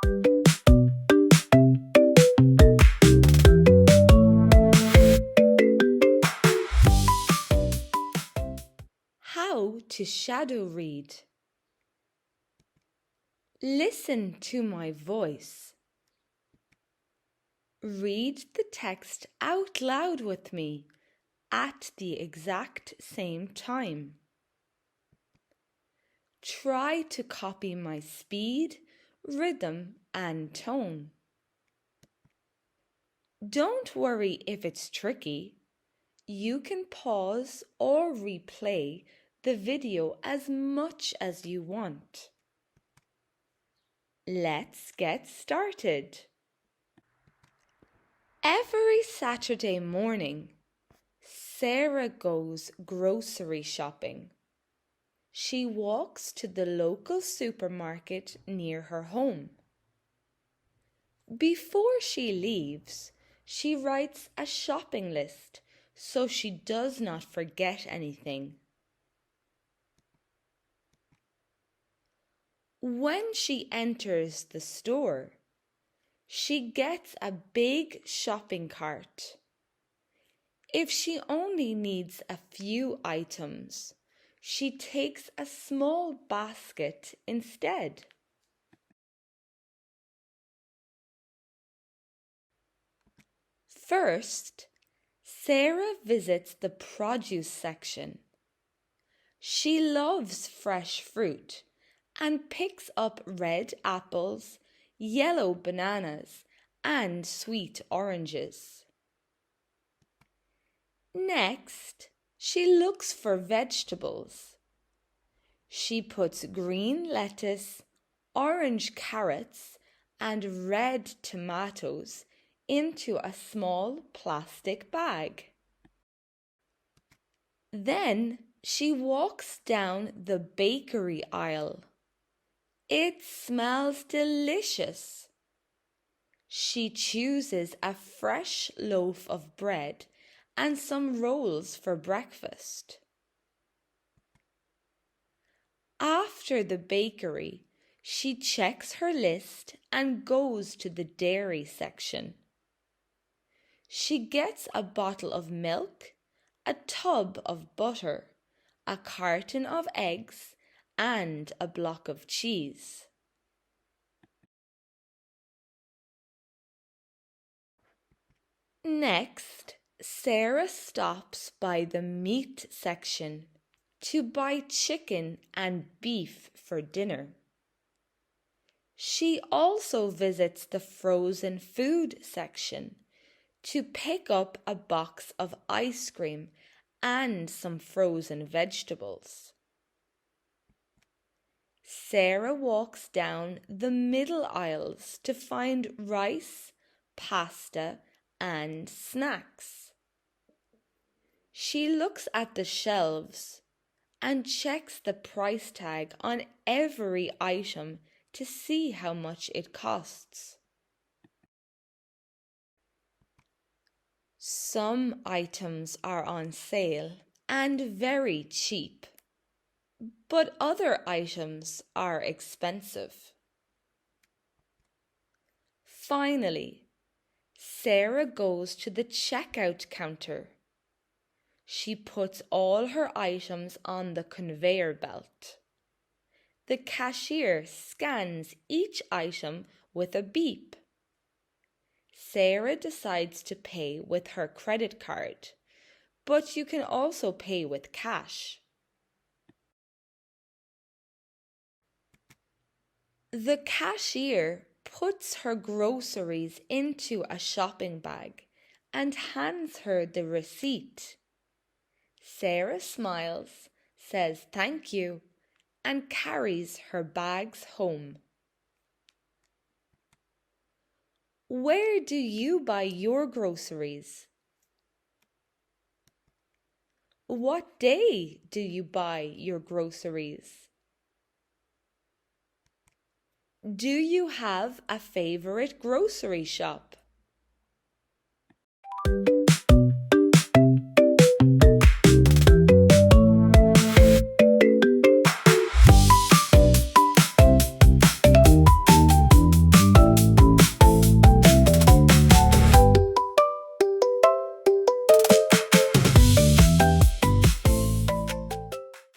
How to shadow read. Listen to my voice. Read the text out loud with me at the exact same time. Try to copy my speed, rhythm, and tone. Don't worry if it's tricky. You can pause or replay the video as much as you want. Let's get started. Every Saturday morning, Sarah goes grocery shopping. She walks to the local supermarket near her home. Before she leaves, she writes a shopping list so she does not forget anything. When she enters the store, she gets a big shopping cart. If she only needs a few items, she takes a small basket instead. First, Sarah visits the produce section. She loves fresh fruit and picks up red apples, yellow bananas, and sweet oranges. Next, she looks for vegetables. She puts green lettuce, orange carrots, and red tomatoes into a small plastic bag. Then she walks down the bakery aisle. It smells delicious. She chooses a fresh loaf of bread and some rolls for breakfast. After the bakery, she checks her list and goes to the dairy section. She gets a bottle of milk, a tub of butter, a carton of eggs, and a block of cheese. Next, Sarah stops by the meat section to buy chicken and beef for dinner. She also visits the frozen food section to pick up a box of ice cream and some frozen vegetables. Sarah walks down the middle aisles to find rice, pasta, and snacks. She looks at the shelves and checks the price tag on every item to see how much it costs. Some items are on sale and very cheap, but other items are expensive. Finally, Sarah goes to the checkout counter. She puts all her items on the conveyor belt. The cashier scans each item with a beep. Sarah decides to pay with her credit card, but you can also pay with cash. The cashier puts her groceries into a shopping bag and hands her the receipt. Sarah smiles, says thank you, and carries her bags home. Where do you buy your groceries? What day do you buy your groceries? Do you have a favorite grocery shop?